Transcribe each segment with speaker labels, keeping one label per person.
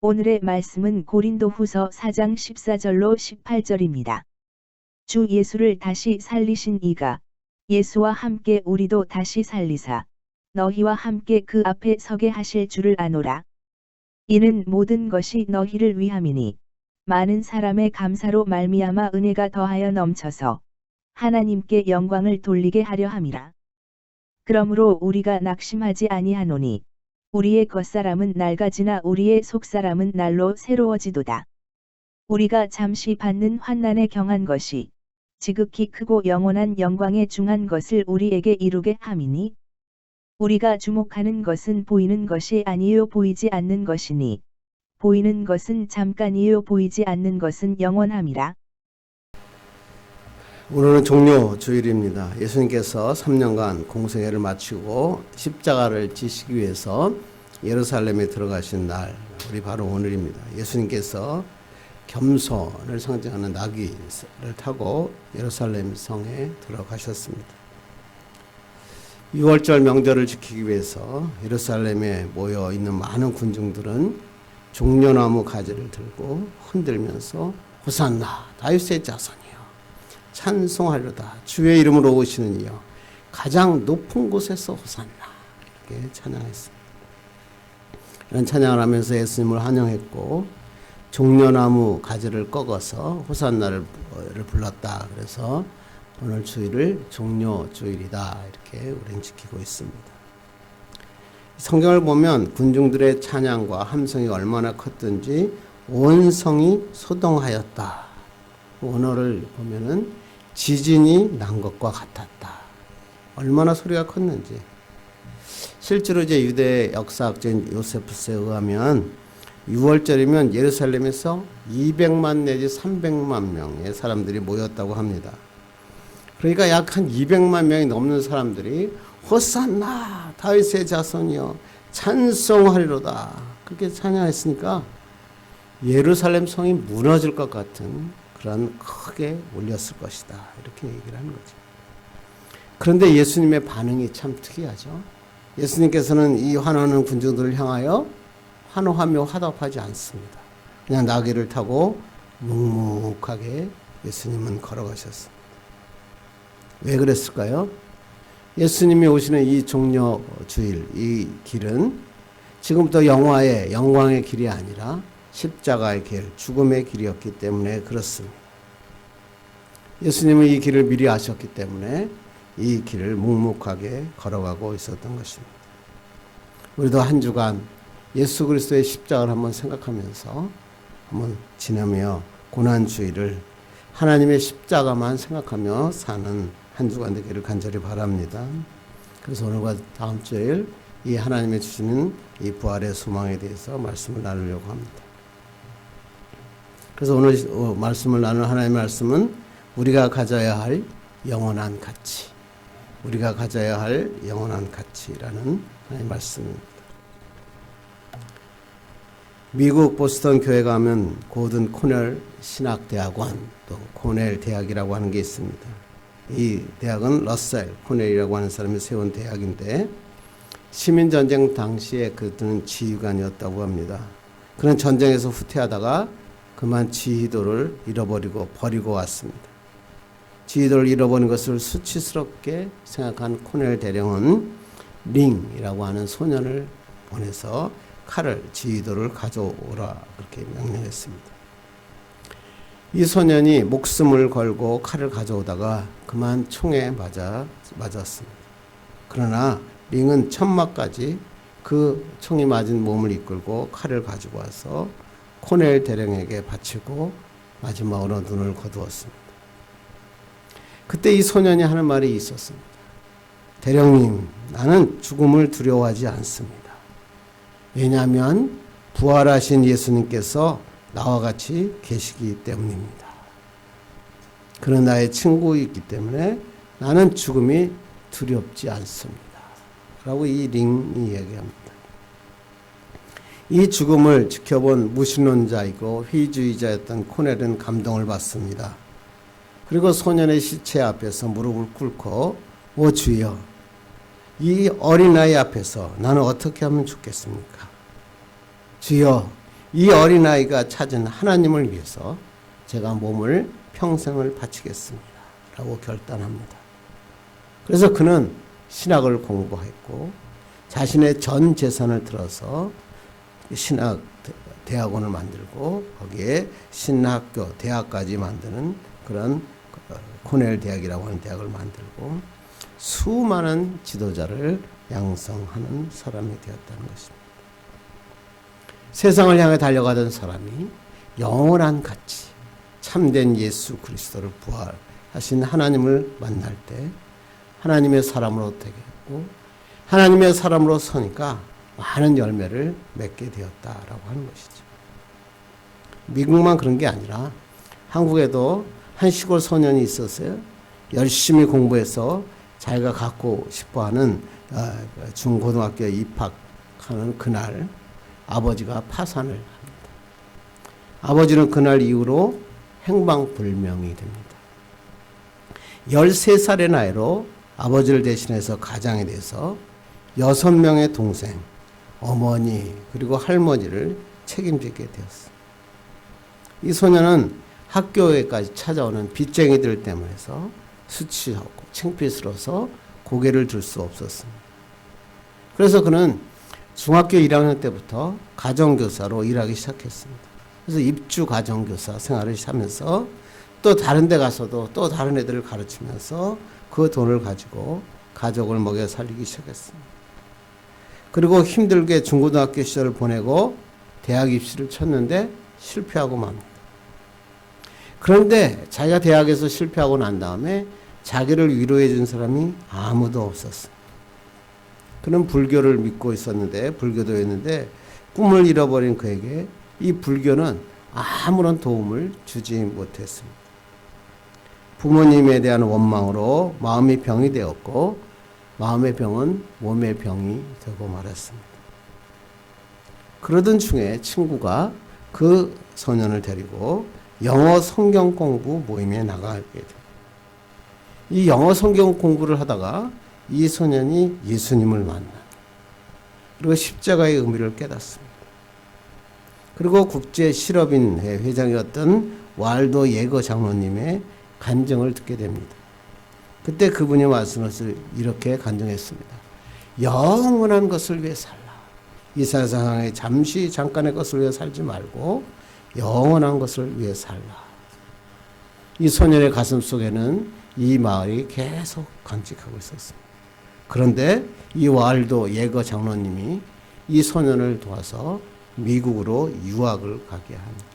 Speaker 1: 오늘의 말씀은 고린도후서 4장 14절로 18절입니다. 주 예수를 다시 살리신 이가 예수와 함께 우리도 다시 살리사 너희와 함께 그 앞에 서게 하실 줄을 아노라. 이는 모든 것이 너희를 위함이니 많은 사람의 감사로 말미암아 은혜가 더하여 넘쳐서 하나님께 영광을 돌리게 하려 함이라. 그러므로 우리가 낙심하지 아니하노니 우리의 겉사람은 낡아지나 우리의 속사람은 날로 새로워지도다. 우리가 잠시 받는 환난에 경한 것이 지극히 크고 영원한 영광에 중한 것을 우리에게 이루게 함이니 우리가 주목하는 것은 보이는 것이 아니요 보이지 않는 것이니 보이는 것은 잠깐이요 보이지 않는 것은 영원함이라.
Speaker 2: 오늘은 종료 주일입니다. 예수님께서 3년간 공생애를 마치고 십자가를 지시기 위해서 예루살렘에 들어가신 날, 우리 바로 오늘입니다. 예수님께서 겸손을 상징하는 나귀를 타고 예루살렘 성에 들어가셨습니다. 6월절 명절을 지키기 위해서 예루살렘에 모여 있는 많은 군중들은 종려나무 가지를 들고 흔들면서 호산나 다윗의 자손이여 찬송하리로다 주의 이름으로 오시는 이여 가장 높은 곳에서 호산나 이렇게 찬양했습니다. 이런 찬양을 하면서 예수님을 환영했고 종려나무 가지를 꺾어서 호산나를 불렀다. 그래서 오늘 주일을 종려주일이다 이렇게 우리는 지키고 있습니다. 성경을 보면 군중들의 찬양과 함성이 얼마나 컸든지 온 성이 소동하였다. 원어를 보면은 지진이 난 것과 같았다. 얼마나 소리가 컸는지. 실제로 이제 유대 역사학자인 요세푸스에 의하면 6월절이면 예루살렘에서 200만 내지 300만 명의 사람들이 모였다고 합니다. 그러니까 약 한 200만 명이 넘는 사람들이 호산나 다윗의 자손이여 찬송하리로다 그렇게 찬양했으니까 예루살렘 성이 무너질 것 같은 그런 크게 울렸을 것이다 이렇게 얘기를 하는 거죠. 그런데 예수님의 반응이 참 특이하죠. 예수님께서는 이 환호하는 군중들을 향하여 환호하며 화답하지 않습니다. 그냥 나귀를 타고 묵묵하게 예수님은 걸어가셨습니다. 왜 그랬을까요? 예수님이 오시는 이 종려 주일, 이 길은 지금부터 영광의 길이 아니라 십자가의 길, 죽음의 길이었기 때문에 그렇습니다. 예수님은 이 길을 미리 아셨기 때문에 이 길을 묵묵하게 걸어가고 있었던 것입니다. 우리도 한 주간 예수 그리스도의 십자가를 한번 생각하면서 한번 지나며 고난주일을 하나님의 십자가만 생각하며 사는 한 주간 되기를 간절히 바랍니다. 그래서 오늘과 다음 주일 이 하나님의 주시는 이 부활의 소망에 대해서 말씀을 나누려고 합니다. 그래서 오늘 말씀을 나눌 하나님의 말씀은 우리가 가져야 할 영원한 가치, 우리가 가져야 할 영원한 가치라는 하나님의 말씀입니다. 미국 보스턴 교회 가면 고든 코넬 신학대학원 또 코넬 대학이라고 하는 게 있습니다. 이 대학은 러셀 코넬이라고 하는 사람이 세운 대학인데 시민전쟁 당시에 그들은 지휘관이었다고 합니다. 그런 전쟁에서 후퇴하다가 그만 지휘도를 버리고 왔습니다. 지휘도를 잃어버린 것을 수치스럽게 생각한 코넬 대령은 링이라고 하는 소년을 보내서 지휘도를 가져오라 그렇게 명령했습니다. 이 소년이 목숨을 걸고 칼을 가져오다가 그만 총에 맞았습니다. 그러나 링은 천막까지 그 총이 맞은 몸을 이끌고 칼을 가지고 와서 코넬 대령에게 바치고 마지막으로 눈을 거두었습니다. 그때 이 소년이 하는 말이 있었습니다. 대령님, 나는 죽음을 두려워하지 않습니다. 왜냐하면 부활하신 예수님께서 나와 같이 계시기 때문입니다. 그는 나의 친구이기 때문에 나는 죽음이 두렵지 않습니다. 라고 이 링이 얘기합니다. 이 죽음을 지켜본 무신론자이고 회의주의자였던 코넬은 감동을 받습니다. 그리고 소년의 시체 앞에서 무릎을 꿇고 오 주여, 이 어린아이 앞에서 나는 어떻게 하면 죽겠습니까? 주여, 이 어린아이가 찾은 하나님을 위해서 제가 몸을 평생을 바치겠습니다. 라고 결단합니다. 그래서 그는 신학을 공부했고 자신의 전 재산을 들어서 신학 대학원을 만들고 거기에 신학교 대학까지 만드는 그런 코넬 대학이라고 하는 대학을 만들고 수많은 지도자를 양성하는 사람이 되었다는 것입니다. 세상을 향해 달려가던 사람이 영원한 가치, 참된 예수 그리스도를 부활하신 하나님을 만날 때 하나님의 사람으로 되겠고 하나님의 사람으로 서니까 많은 열매를 맺게 되었다라고 하는 것이죠. 미국만 그런 게 아니라 한국에도 한 시골 소년이 있었어요. 열심히 공부해서 자기가 갖고 싶어하는 중고등학교에 입학하는 그날 아버지가 파산을 합니다. 아버지는 그날 이후로 행방불명이 됩니다. 13살의 나이로 아버지를 대신해서 가장에 대해서 6명의 동생, 어머니 그리고 할머니를 책임지게 되었습니다. 이 소년은 학교에까지 찾아오는 빚쟁이들 때문에서 수치하고 창피스러워서 고개를 들 수 없었습니다. 그래서 그는 중학교 1학년 때부터 가정교사로 일하기 시작했습니다. 그래서 입주 가정교사 생활을 하면서 또 다른 데 가서도 또 다른 애들을 가르치면서 그 돈을 가지고 가족을 먹여 살리기 시작했습니다. 그리고 힘들게 중고등학교 시절을 보내고 대학 입시를 쳤는데 실패하고 맙니다. 그런데 자기가 대학에서 실패하고 난 다음에 자기를 위로해 준 사람이 아무도 없었습니다. 그는 불교를 믿고 있었는데 불교도였는데 꿈을 잃어버린 그에게 이 불교는 아무런 도움을 주지 못했습니다. 부모님에 대한 원망으로 마음이 병이 되었고 마음의 병은 몸의 병이 되고 말았습니다. 그러던 중에 친구가 그 소년을 데리고 영어 성경 공부 모임에 나가게 됩니다. 이 영어 성경 공부를 하다가 이 소년이 예수님을 만나 그리고 십자가의 의미를 깨닫습니다. 그리고 국제 실업인회 회장이었던 왈도 예거 장로님의 간증을 듣게 됩니다. 그때 그분이 말씀을 이렇게 간증했습니다. 영원한 것을 위해 살라. 이 세상에 잠깐의 것을 위해 살지 말고 영원한 것을 위해 살라. 이 소년의 가슴 속에는 이 말이 계속 간직하고 있었습니다. 그런데 이 왈도 예거 장로님이 이 소년을 도와서 미국으로 유학을 가게 합니다.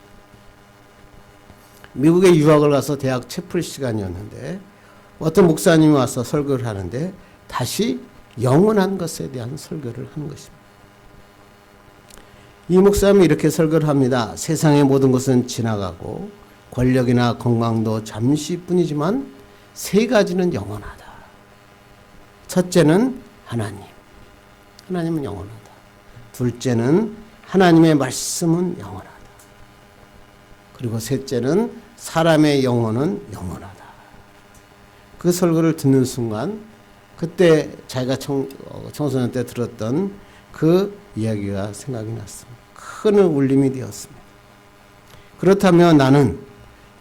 Speaker 2: 미국에 유학을 가서 대학 채플 시간이었는데 어떤 목사님이 와서 설교를 하는데 다시 영원한 것에 대한 설교를 하는 것입니다. 이 목사님이 이렇게 설교를 합니다. 세상의 모든 것은 지나가고 권력이나 건강도 잠시뿐이지만 세 가지는 영원하다. 첫째는 하나님. 하나님은 영원하다. 둘째는 하나님의 말씀은 영원하다. 그리고 셋째는 사람의 영혼은 영원하다. 그 설교를 듣는 순간 그때 자기가 청소년 때 들었던 그 이야기가 생각이 났습니다. 큰 울림이 되었습니다. 그렇다면 나는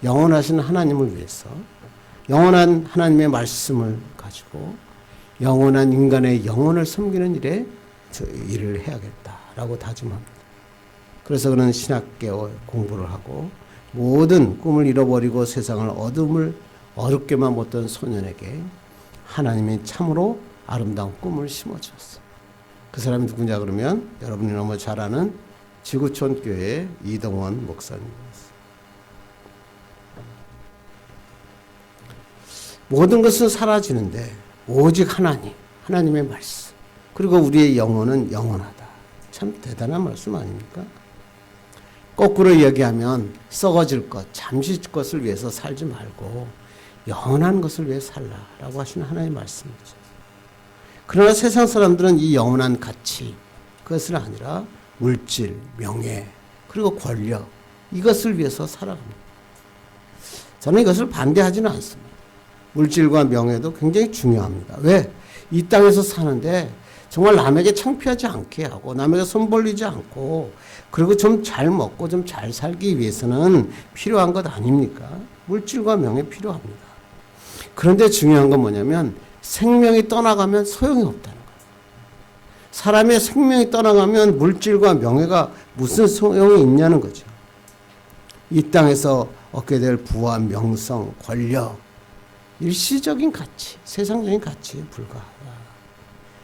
Speaker 2: 영원하신 하나님을 위해서 영원한 하나님의 말씀을 가지고 영원한 인간의 영혼을 섬기는 일을 해야겠다라고 다짐합니다. 그래서 그는 신학교 공부를 하고 모든 꿈을 잃어버리고 세상을 어둡게만 보던 소년에게 하나님이 참으로 아름다운 꿈을 심어주었어요. 그 사람이 누구냐 그러면 여러분이 너무 잘 아는 지구촌 교회 이동원 목사님이었어요. 모든 것은 사라지는데 오직 하나님의 말씀 그리고 우리의 영혼은 영원하다. 참 대단한 말씀 아닙니까? 거꾸로 얘기하면 썩어질 것, 잠시 것을 위해서 살지 말고 영원한 것을 위해 살라라고 하시는 하나님의 말씀이죠. 그러나 세상 사람들은 이 영원한 가치, 그것은 아니라 물질, 명예, 그리고 권력, 이것을 위해서 살아갑니다. 저는 이것을 반대하지는 않습니다. 물질과 명예도 굉장히 중요합니다. 왜? 이 땅에서 사는데 정말 남에게 창피하지 않게 하고 남에게 손 벌리지 않고 그리고 좀 잘 먹고 좀 잘 살기 위해서는 필요한 것 아닙니까? 물질과 명예 필요합니다. 그런데 중요한 건 뭐냐면 생명이 떠나가면 소용이 없다는 거예요. 사람의 생명이 떠나가면 물질과 명예가 무슨 소용이 있냐는 거죠. 이 땅에서 얻게 될 부와 명성, 권력, 일시적인 가치, 세상적인 가치에 불과하다.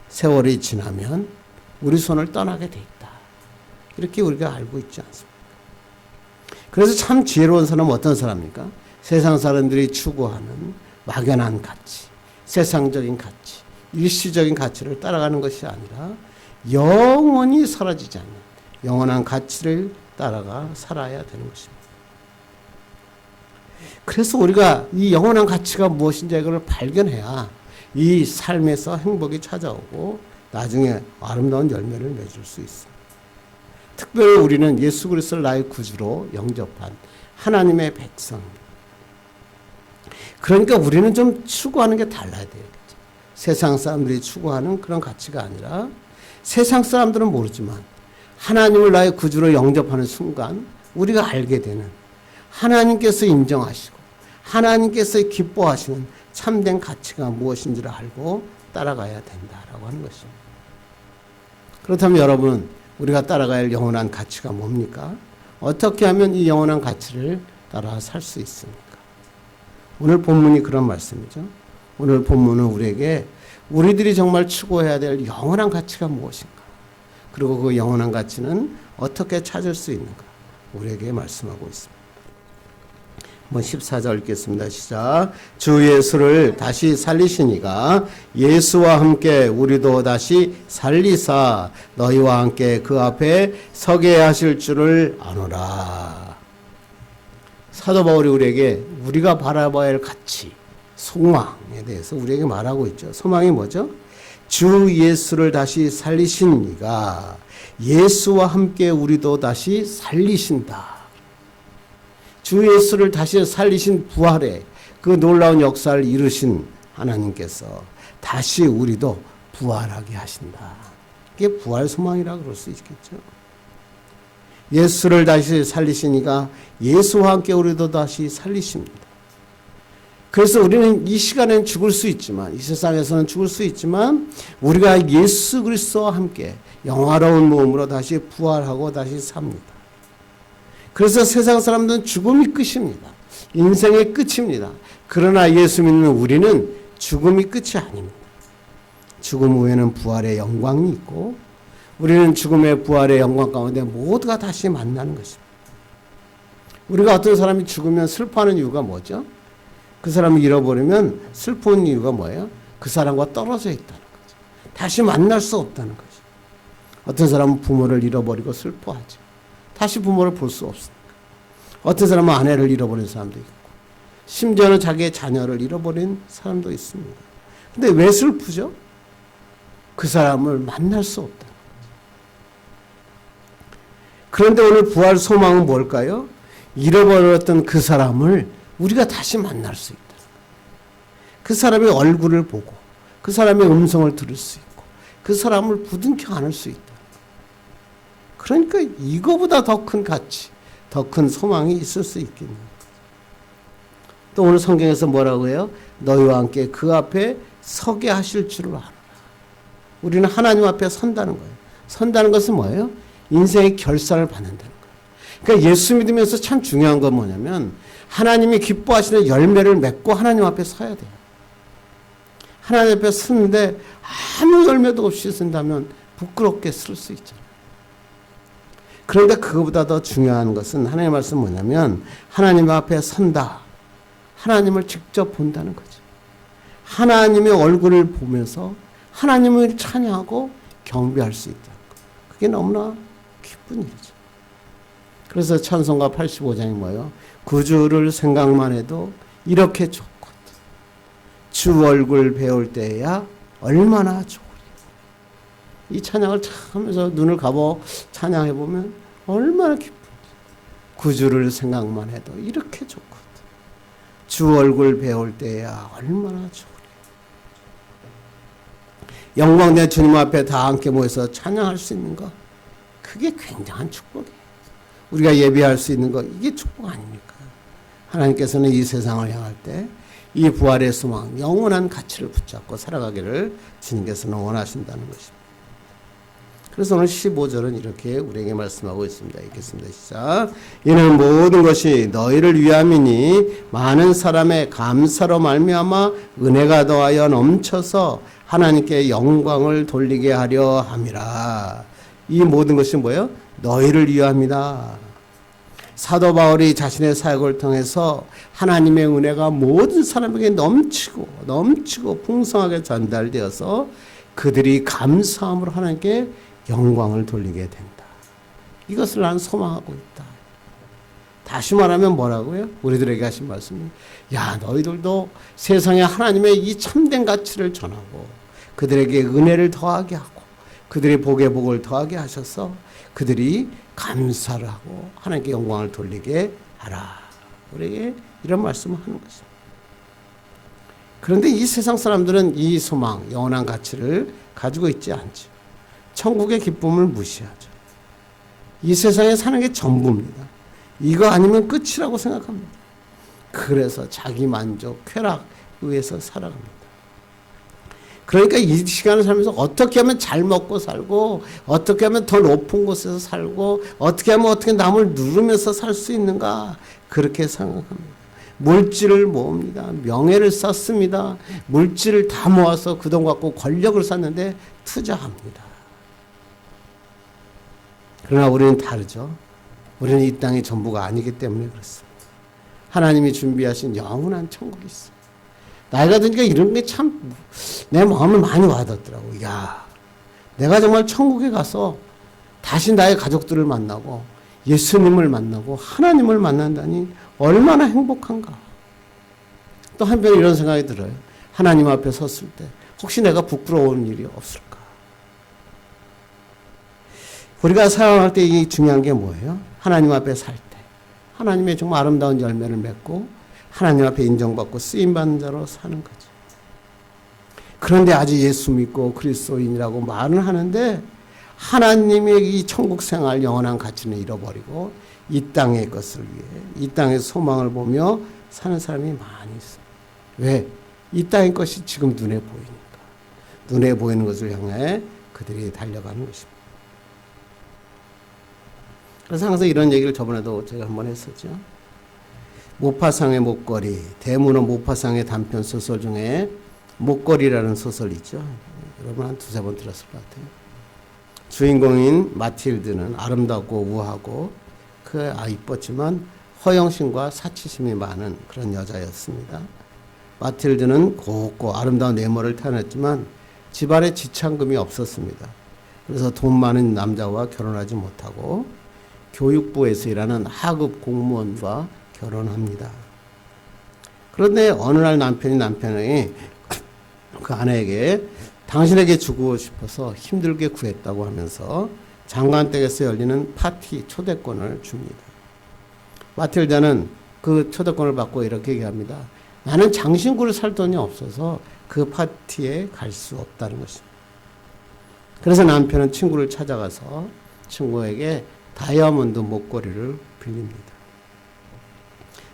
Speaker 2: 세월이 지나면 우리 손을 떠나게 돼 있다. 이렇게 우리가 알고 있지 않습니까? 그래서 참 지혜로운 사람은 어떤 사람입니까? 세상 사람들이 추구하는 막연한 가치, 세상적인 가치, 일시적인 가치를 따라가는 것이 아니라 영원히 사라지지 않는 영원한 가치를 따라가 살아야 되는 것입니다. 그래서 우리가 이 영원한 가치가 무엇인지 이걸 발견해야 이 삶에서 행복이 찾아오고 나중에 아름다운 열매를 맺을 수 있습니다. 특별히 우리는 예수 그리스도를 나의 구주로 영접한 하나님의 백성입니다. 그러니까 우리는 좀 추구하는 게 달라야 돼요. 세상 사람들이 추구하는 그런 가치가 아니라 세상 사람들은 모르지만 하나님을 나의 구주로 영접하는 순간 우리가 알게 되는 하나님께서 인정하시고 하나님께서 기뻐하시는 참된 가치가 무엇인지를 알고 따라가야 된다라고 하는 것입니다. 그렇다면 여러분은 우리가 따라가야 할 영원한 가치가 뭡니까? 어떻게 하면 이 영원한 가치를 따라 살 수 있습니까? 오늘 본문이 그런 말씀이죠. 오늘 본문은 우리에게 우리들이 정말 추구해야 될 영원한 가치가 무엇인가? 그리고 그 영원한 가치는 어떻게 찾을 수 있는가? 우리에게 말씀하고 있습니다. 한번 14절 읽겠습니다. 시작. 주 예수를 다시 살리시니가 예수와 함께 우리도 다시 살리사 너희와 함께 그 앞에 서게 하실 줄을 아노라. 사도 바울이 우리에게 우리가 바라봐야 할 가치, 소망에 대해서 우리에게 말하고 있죠. 소망이 뭐죠? 주 예수를 다시 살리신 이가 예수와 함께 우리도 다시 살리신다. 주 예수를 다시 살리신 부활의 그 놀라운 역사를 이루신 하나님께서 다시 우리도 부활하게 하신다. 그게 부활 소망이라고 그럴 수 있겠죠. 예수를 다시 살리시니까 예수와 함께 우리도 다시 살리십니다. 그래서 우리는 이 시간에는 죽을 수 있지만, 이 세상에서는 죽을 수 있지만 우리가 예수 그리스도와 함께 영화로운 몸으로 다시 부활하고 다시 삽니다. 그래서 세상 사람들은 죽음이 끝입니다. 인생의 끝입니다. 그러나 예수 믿는 우리는 죽음이 끝이 아닙니다. 죽음 후에는 부활의 영광이 있고 우리는 죽음의 부활의 영광 가운데 모두가 다시 만나는 것입니다. 우리가 어떤 사람이 죽으면 슬퍼하는 이유가 뭐죠? 그 사람을 잃어버리면 슬픈 이유가 뭐예요? 그 사람과 떨어져 있다는 거죠. 다시 만날 수 없다는 거죠. 어떤 사람은 부모를 잃어버리고 슬퍼하죠. 다시 부모를 볼 수 없으니까. 어떤 사람은 아내를 잃어버린 사람도 있고 심지어는 자기의 자녀를 잃어버린 사람도 있습니다. 근데 왜 슬프죠? 그 사람을 만날 수 없다. 그런데 오늘 부활 소망은 뭘까요? 잃어버렸던 그 사람을 우리가 다시 만날 수 있다. 그 사람의 얼굴을 보고 그 사람의 음성을 들을 수 있고 그 사람을 부둥켜 안을 수 있다. 그러니까 이거보다 더 큰 가치, 더 큰 소망이 있을 수 있겠네요. 또 오늘 성경에서 뭐라고 해요? 너희와 함께 그 앞에 서게 하실 줄을 알아라. 우리는 하나님 앞에 선다는 거예요. 선다는 것은 뭐예요? 인생의 결산을 받는다는 거예요. 그러니까 예수 믿으면서 참 중요한 건 뭐냐면 하나님이 기뻐하시는 열매를 맺고 하나님 앞에 서야 돼요. 하나님 앞에 서는데 아무 열매도 없이 쓴다면 부끄럽게 쓸 수 있잖아요. 그런데 그거보다 더 중요한 것은 하나님의 말씀 뭐냐면 하나님 앞에 선다. 하나님을 직접 본다는 거죠. 하나님의 얼굴을 보면서 하나님을 찬양하고 경배할 수 있다는 거. 그게 너무나 기쁜 일이죠. 그래서 찬송가 85장이 뭐예요? 구주를 생각만 해도 이렇게 좋고 주 얼굴 배울 때야 얼마나 좋으리. 이 찬양을 참 하면서 눈을 감아 찬양해보면 얼마나 기쁜지. 구주를 생각만 해도 이렇게 좋고 주 얼굴 배울 때야 얼마나 좋으리. 영광된 주님 앞에 다 함께 모여서 찬양할 수 있는 것, 그게 굉장한 축복이에요. 우리가 예배할 수 있는 것, 이게 축복 아닙니까? 하나님께서는 이 세상을 향할 때 이 부활의 소망, 영원한 가치를 붙잡고 살아가기를 주님께서는 원하신다는 것입니다. 그래서 오늘 15절은 이렇게 우리에게 말씀하고 있습니다. 읽겠습니다. 시작. 이는 모든 것이 너희를 위함이니 많은 사람의 감사로 말미암아 은혜가 더하여 넘쳐서 하나님께 영광을 돌리게 하려 함이라. 이 모든 것이 뭐예요? 너희를 위함이다. 사도 바울이 자신의 사역을 통해서 하나님의 은혜가 모든 사람에게 넘치고 풍성하게 전달되어서 그들이 감사함으로 하나님께 영광을 돌리게 된다. 이것을 나는 소망하고 있다. 다시 말하면 뭐라고요? 우리들에게 하신 말씀이, 야, 너희들도 세상에 하나님의 이 참된 가치를 전하고 그들에게 은혜를 더하게 하고 그들의 복에 복을 더하게 하셔서 그들이 감사를 하고 하나님께 영광을 돌리게 하라. 우리에게 이런 말씀을 하는 것입니다. 그런데 이 세상 사람들은 이 소망, 영원한 가치를 가지고 있지 않죠. 천국의 기쁨을 무시하죠. 이 세상에 사는 게 전부입니다. 이거 아니면 끝이라고 생각합니다. 그래서 자기 만족, 쾌락 위해서 살아갑니다. 그러니까 이 시간을 살면서 어떻게 하면 잘 먹고 살고 어떻게 하면 더 높은 곳에서 살고 어떻게 하면 어떻게 남을 누르면서 살 수 있는가, 그렇게 생각합니다. 물질을 모읍니다. 명예를 쌓습니다. 물질을 다 모아서 그 돈 갖고 권력을 쌓는데 투자합니다. 그러나 우리는 다르죠. 우리는 이 땅이 전부가 아니기 때문에 그렇습니다. 하나님이 준비하신 영원한 천국이 있어요. 나이가 드니까 이런 게 참 내 마음을 많이 와닿더라고. 야, 내가 정말 천국에 가서 다시 나의 가족들을 만나고 예수님을 만나고 하나님을 만난다니 얼마나 행복한가. 또 한편 이런 생각이 들어요. 하나님 앞에 섰을 때 혹시 내가 부끄러운 일이 없을까? 우리가 살아갈 때 이 중요한 게 뭐예요? 하나님 앞에 살 때 하나님의 정말 아름다운 열매를 맺고 하나님 앞에 인정받고 쓰임받는 자로 사는 거죠. 그런데 아직 예수 믿고 그리스도인이라고 말은 하는데 하나님의 이 천국 생활 영원한 가치는 잃어버리고 이 땅의 것을 위해 이 땅의 소망을 보며 사는 사람이 많이 있어요. 왜? 이 땅의 것이 지금 눈에 보이니까. 눈에 보이는 것을 향해 그들이 달려가는 것입니다. 그래서 항상 이런 얘기를 저번에도 제가 한번 했었죠. 모파상의 목걸이, 대문호 모파상의 단편 소설 중에 목걸이라는 소설이 있죠. 여러분 한 두세 번 들었을 것 같아요. 주인공인 마틸드는 아름답고 우아하고 이뻤지만 허영심과 사치심이 많은 그런 여자였습니다. 마틸드는 곱고 아름다운 외모를 타냈지만 집안에 지참금이 없었습니다. 그래서 돈 많은 남자와 결혼하지 못하고 교육부에서 일하는 하급 공무원과 결혼합니다. 그런데 어느 날 남편이 그 아내에게 당신에게 주고 싶어서 힘들게 구했다고 하면서 장관댁에서 열리는 파티 초대권을 줍니다. 마틸다는 그 초대권을 받고 이렇게 얘기합니다. 나는 장신구를 살 돈이 없어서 그 파티에 갈 수 없다는 것입니다. 그래서 남편은 친구를 찾아가서 친구에게 다이아몬드 목걸이를 빌립니다.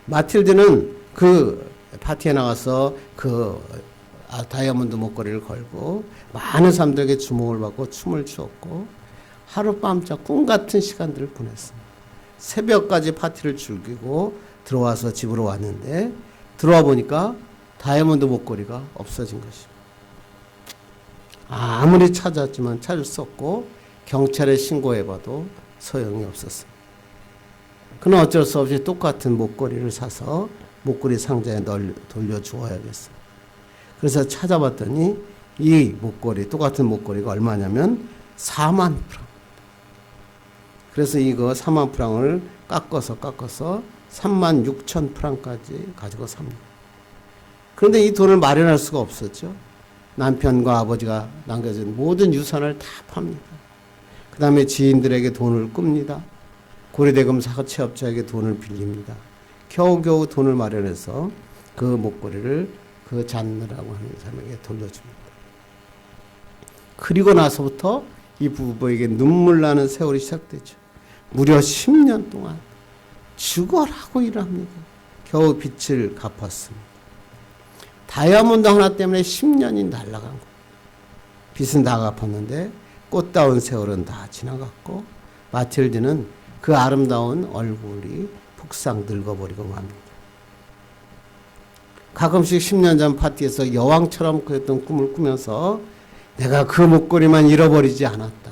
Speaker 2: 마틸드는 그 파티에 나가서 그 다이아몬드 목걸이를 걸고 많은 사람들에게 주목을 받고 춤을 추었고 하룻밤자 꿈같은 시간들을 보냈습니다. 새벽까지 파티를 즐기고 들어와서 집으로 왔는데 들어와 보니까 다이아몬드 목걸이가 없어진 것입니다. 아무리 찾았지만 찾을 수 없고 경찰에 신고해봐도 소용이 없었습니다. 그는 어쩔 수 없이 똑같은 목걸이를 사서 목걸이 상자에 돌려주어야겠어요. 그래서 찾아봤더니 이 목걸이, 똑같은 목걸이가 얼마냐면 4만 프랑. 그래서 이거 4만 프랑을 깎아서 3만 6천 프랑까지 가지고 삽니다. 그런데 이 돈을 마련할 수가 없었죠. 남편과 아버지가 남겨진 모든 유산을 다 팝니다. 그 다음에 지인들에게 돈을 꿉니다. 고리대금 사채업자에게 돈을 빌립니다. 겨우겨우 돈을 마련해서 그 목걸이를 그 잔느라고 하는 사람에게 돌려줍니다. 그리고 나서부터 이 부부에게 눈물 나는 세월이 시작되죠. 무려 10년 동안 죽어라고 일합니다. 겨우 빚을 갚았습니다. 다이아몬드 하나 때문에 10년이 날아간 거예요. 빚은 다 갚았는데 꽃다운 세월은 다 지나갔고 마틸드는 그 아름다운 얼굴이 폭삭 늙어버리고 맙니다. 가끔씩 10년 전 파티에서 여왕처럼 그랬던 꿈을 꾸면서 내가 그 목걸이만 잃어버리지 않았다.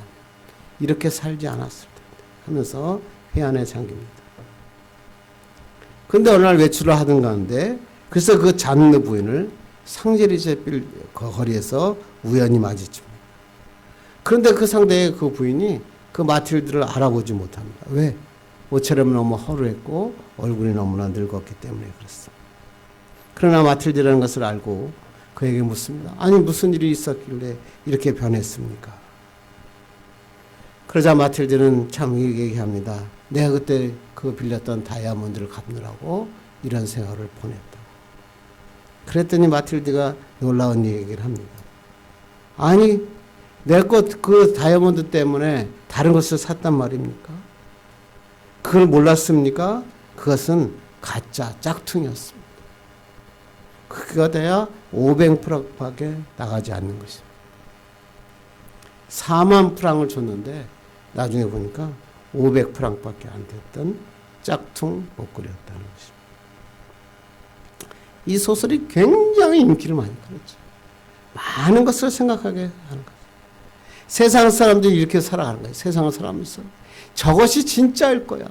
Speaker 2: 이렇게 살지 않았을 텐데 하면서 회한에 잠깁니다. 근데 어느 날 외출을 하던 가운데 그래서 그 잔느 부인을 상제리제 거리에서 우연히 마주칩니다. 그런데 그 상대의 그 부인이 그 마틸드를 알아보지 못합니다. 왜? 옷차림이 너무 허루했고 얼굴이 너무나 늙었기 때문에 그렇습니다. 그러나 마틸드라는 것을 알고 그에게 묻습니다. 아니 무슨 일이 있었길래 이렇게 변했습니까? 그러자 마틸드는 참 얘기합니다. 내가 그때 그 빌렸던 다이아몬드를 갚느라고 이런 생활을 보냈다. 그랬더니 마틸드가 놀라운 얘기를 합니다. 아니 내 것 그 다이아몬드 때문에 다른 것을 샀단 말입니까? 그걸 몰랐습니까? 그것은 가짜 짝퉁이었습니다. 그가 돼야 500프랑밖에 나가지 않는 것입니다. 4만 프랑을 줬는데 나중에 보니까 500프랑밖에 안 됐던 짝퉁 목걸이였다는 것입니다. 이 소설이 굉장히 인기를 많이 끌었죠. 많은 것을 생각하게 하는 거죠. 세상 사람들이 이렇게 살아가는 거예요. 세상을 살아가면서 저것이 진짜일 거야.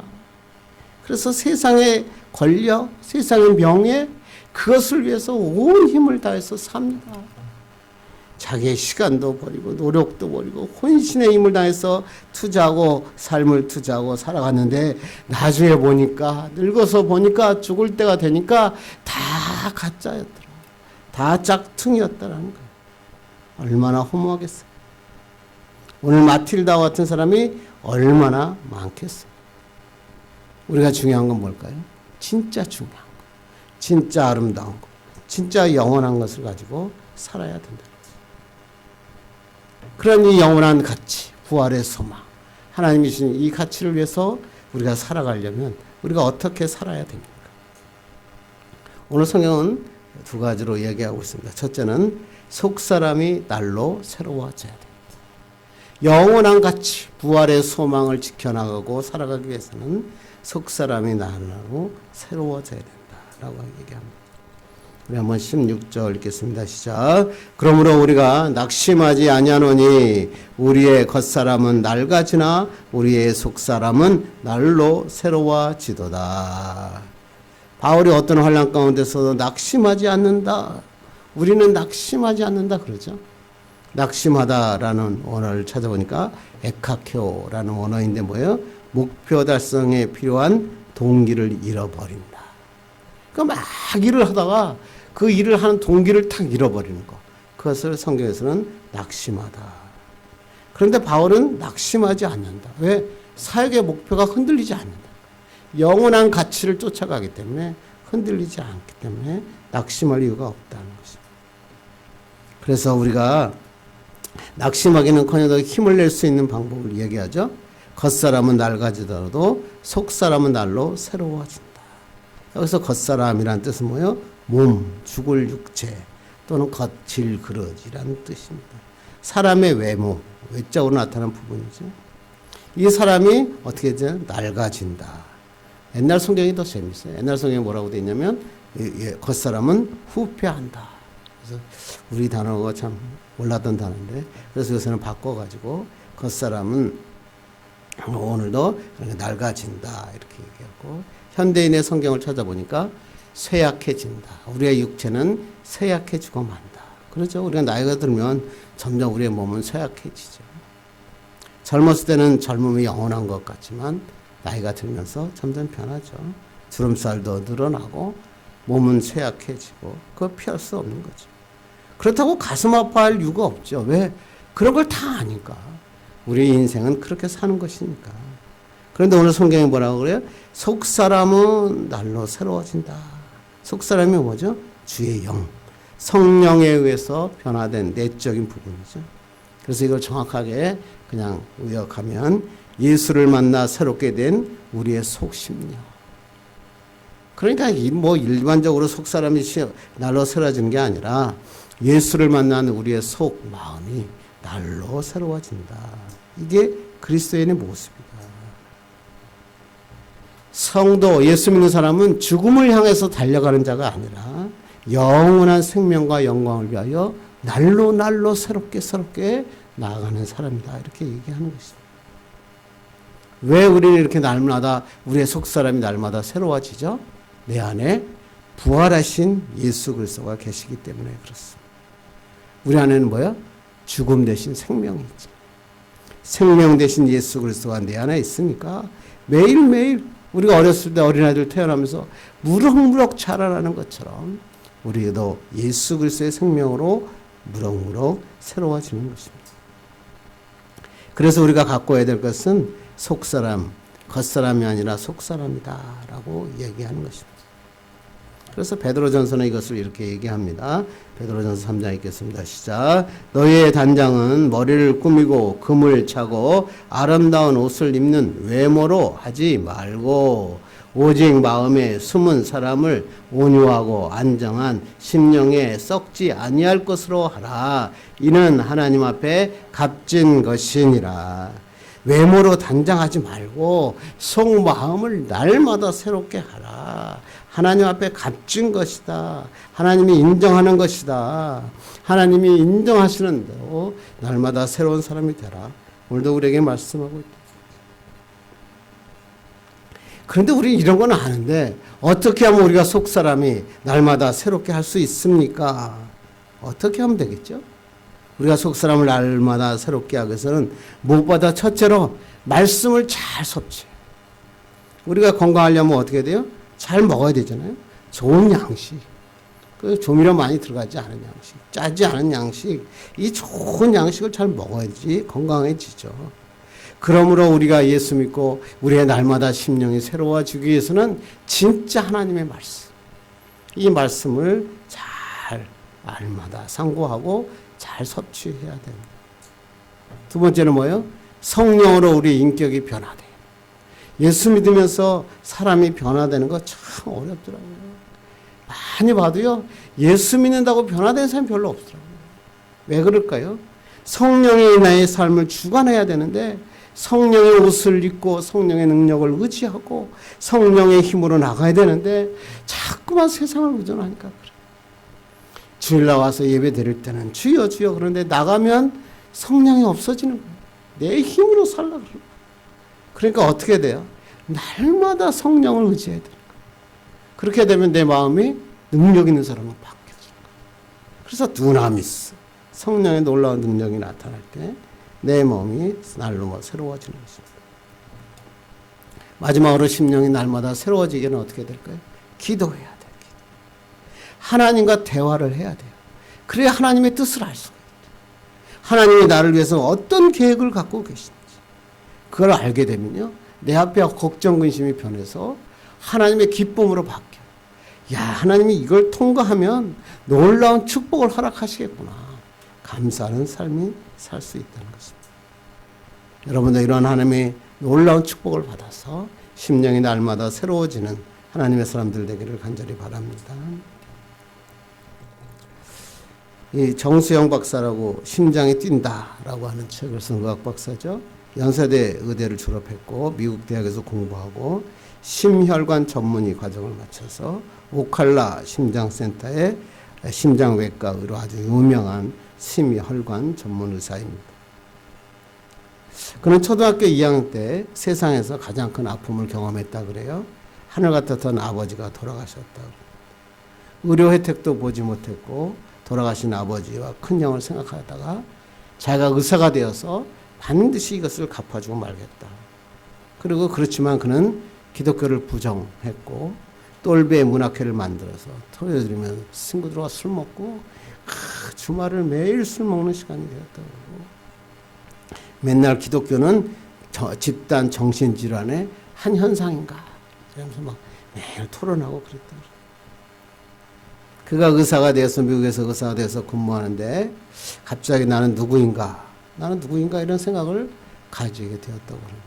Speaker 2: 그래서 세상의 권력, 세상의 명예, 그것을 위해서 온 힘을 다해서 삽니다. 자기의 시간도 버리고 노력도 버리고 혼신의 힘을 다해서 투자하고 삶을 투자하고 살아갔는데 나중에 보니까 늙어서 보니까 죽을 때가 되니까 다 가짜였더라. 다 짝퉁이었다라는 거예요. 얼마나 허무하겠어요. 오늘 마틸다와 같은 사람이 얼마나 많겠어요. 우리가 중요한 건 뭘까요? 진짜 중요한 거. 진짜 아름다운 것, 진짜 영원한 것을 가지고 살아야 된다. 그런 이 영원한 가치, 부활의 소망, 하나님이 주신 이 가치를 위해서 우리가 살아가려면 우리가 어떻게 살아야 됩니까? 오늘 성경은 두 가지로 얘기하고 있습니다. 첫째는 속사람이 날로 새로워져야 됩니다. 영원한 가치, 부활의 소망을 지켜나가고 살아가기 위해서는 속사람이 날로 새로워져야 된다. 라고 얘기합니다. 우리 한번 16절 읽겠습니다. 시작. 그러므로 우리가 낙심하지 아니하노니 우리의 겉사람은 낡아지나 우리의 속사람은 날로 새로워지도다. 바울이 어떤 환난 가운데서도 낙심하지 않는다. 우리는 낙심하지 않는다 그러죠. 낙심하다라는 원어를 찾아보니까 에카케오라는 원어인데 뭐예요? 목표 달성에 필요한 동기를 잃어버린다. 그러니까 막 일을 하다가 그 일을 하는 동기를 탁 잃어버리는 거. 그것을 성경에서는 낙심하다. 그런데 바울은 낙심하지 않는다. 왜? 사역의 목표가 흔들리지 않는다. 영원한 가치를 쫓아가기 때문에 흔들리지 않기 때문에 낙심할 이유가 없다는 것입니다. 그래서 우리가 낙심하기는커녕 힘을 낼 수 있는 방법을 얘기하죠. 겉사람은 낡아지더라도 속사람은 날로 새로워진다. 여기서 겉사람이란 뜻은 뭐예요? 몸, 죽을 육체 또는 겉질 그릇이라는 뜻입니다. 사람의 외모, 외적으로 나타나는 부분이죠. 이 사람이 어떻게 되죠? 낡아진다. 옛날 성경이 더 재밌어요. 옛날 성경에 뭐라고 되어 있냐면 겉사람은 후패한다. 그래서 우리 단어가 참 몰랐던 단어인데 그래서 요새는 바꿔가지고 겉사람은 오늘도 낡아진다 이렇게 얘기하고 현대인의 성경을 찾아보니까 쇠약해진다. 우리의 육체는 쇠약해지고 만다. 그렇죠. 우리가 나이가 들면 점점 우리의 몸은 쇠약해지죠. 젊었을 때는 젊음이 영원한 것 같지만 나이가 들면서 점점 변하죠. 주름살도 늘어나고 몸은 쇠약해지고 그거 피할 수 없는 거죠. 그렇다고 가슴 아파할 이유가 없죠. 왜? 그런 걸 다 아니까. 우리 인생은 그렇게 사는 것이니까. 그런데 오늘 성경이 뭐라고 그래요? 속사람은 날로 새로워진다. 속사람이 뭐죠? 주의 영, 성령에 의해서 변화된 내적인 부분이죠. 그래서 이걸 정확하게 그냥 요약하면 예수를 만나 새롭게 된 우리의 속심령. 그러니까 뭐 일반적으로 속 사람이 날로 새로워지는 게 아니라 예수를 만난 우리의 속 마음이 날로 새로워진다. 이게 그리스도인의 모습이다. 성도, 예수 믿는 사람은 죽음을 향해서 달려가는 자가 아니라 영원한 생명과 영광을 위하여 날로 새롭게 나아가는 사람이다. 이렇게 얘기하는 것입니다. 왜 우리는 이렇게 날마다 우리의 속사람이 날마다 새로워지죠? 내 안에 부활하신 예수 그리스도가 계시기 때문에 그렇습니다. 우리 안에는 뭐야? 죽음 대신 생명이 있죠. 생명 대신 예수 그리스도가 내 안에 있으니까 매일매일 우리가 어렸을 때 어린아이들 태어나면서 무럭무럭 자라나는 것처럼 우리도 예수 그리스도의 생명으로 무럭무럭 새로워지는 것입니다. 그래서 우리가 갖고 와야 될 것은 속사람, 겉사람이 아니라 속사람이다 라고 얘기하는 것입니다. 그래서 베드로전서는 이것을 이렇게 얘기합니다. 베드로전서 3장 읽겠습니다. 시작. 너희의 단장은 머리를 꾸미고 금을 차고 아름다운 옷을 입는 외모로 하지 말고 오직 마음에 숨은 사람을 온유하고 안정한 심령에 썩지 아니할 것으로 하라. 이는 하나님 앞에 값진 것이니라. 외모로 단장하지 말고 속마음을 날마다 새롭게 하라. 하나님 앞에 값진 것이다. 하나님이 인정하는 것이다. 하나님이 인정하시는 대로 날마다 새로운 사람이 되라. 오늘도 우리에게 말씀하고 있다. 그런데 우리 이런 건 아는데 어떻게 하면 우리가 속사람이 날마다 새롭게 할 수 있습니까? 어떻게 하면 되겠죠? 우리가 속사람을 날마다 새롭게 하기 위해서는 무엇보다 첫째로 말씀을 잘 섭취해. 우리가 건강하려면 어떻게 돼요? 잘 먹어야 되잖아요. 좋은 양식, 그 조미료 많이 들어가지 않은 양식, 짜지 않은 양식, 이 좋은 양식을 잘 먹어야지 건강해지죠. 그러므로 우리가 예수 믿고 우리의 날마다 심령이 새로워지기 위해서는 진짜 하나님의 말씀, 이 말씀을 잘 날마다 상고하고 잘 섭취해야 됩니다. 두 번째는 뭐예요? 성령으로 우리 인격이 변화돼요. 예수 믿으면서 사람이 변화되는 거 참 어렵더라고요. 많이 봐도요, 예수 믿는다고 변화된 사람이 별로 없더라고요. 왜 그럴까요? 성령이 나의 삶을 주관해야 되는데 성령의 옷을 입고 성령의 능력을 의지하고 성령의 힘으로 나가야 되는데 자꾸만 세상을 의존하니까 그래요. 주일 나와서 예배 드릴 때는 주여 주여 그런데 나가면 성령이 없어지는 거예요. 내 힘으로 살려고 그래요. 그러니까 어떻게 돼요? 날마다 성령을 의지해야 돼요. 그렇게 되면 내 마음이 능력 있는 사람은 바뀌어져요. 그래서 두나미스, 성령의 놀라운 능력이 나타날 때 내 몸이 날로 새로워지는 것입니다. 마지막으로 심령이 날마다 새로워지기는 어떻게 될까요? 기도해야 돼요. 하나님과 대화를 해야 돼요. 그래야 하나님의 뜻을 알 수가 있어요. 하나님이 나를 위해서 어떤 계획을 갖고 계신지 그걸 알게 되면요, 내 앞에 걱정 근심이 변해서 하나님의 기쁨으로 바뀌어요. 야, 하나님이 이걸 통과하면 놀라운 축복을 허락하시겠구나. 감사하는 삶이 살 수 있다는 것입니다. 여러분도 이런 하나님의 놀라운 축복을 받아서 심령이 날마다 새로워지는 하나님의 사람들 되기를 간절히 바랍니다. 이 정수영 박사라고 심장이 뛴다라고 하는 책을 쓴 의학 박사죠. 연세대 의대를 졸업했고 미국 대학에서 공부하고 심혈관 전문의 과정을 마쳐서 오칼라 심장센터의 심장외과의로 아주 유명한 심혈관 전문 의사입니다. 그는 초등학교 2학년 때 세상에서 가장 큰 아픔을 경험했다 그래요. 하늘 같았던 아버지가 돌아가셨다. 의료 혜택도 보지 못했고 돌아가신 아버지와 큰형을 생각하다가 자기가 의사가 되어서 반드시 이것을 갚아주고 말겠다. 그리고 그렇지만 그는 기독교를 부정했고 똘베 문학회를 만들어서 토요일이면 친구들과 술 먹고 주말을 매일 술 먹는 시간이 되었다고. 맨날 기독교는 집단 정신질환의 한 현상인가 이러면서 막 매일 토론하고 그랬다. 그가 의사가 되어서 미국에서 의사가 되어서 근무하는데 갑자기 나는 누구인가 나는 누구인가 이런 생각을 가지게 되었다고 합니다.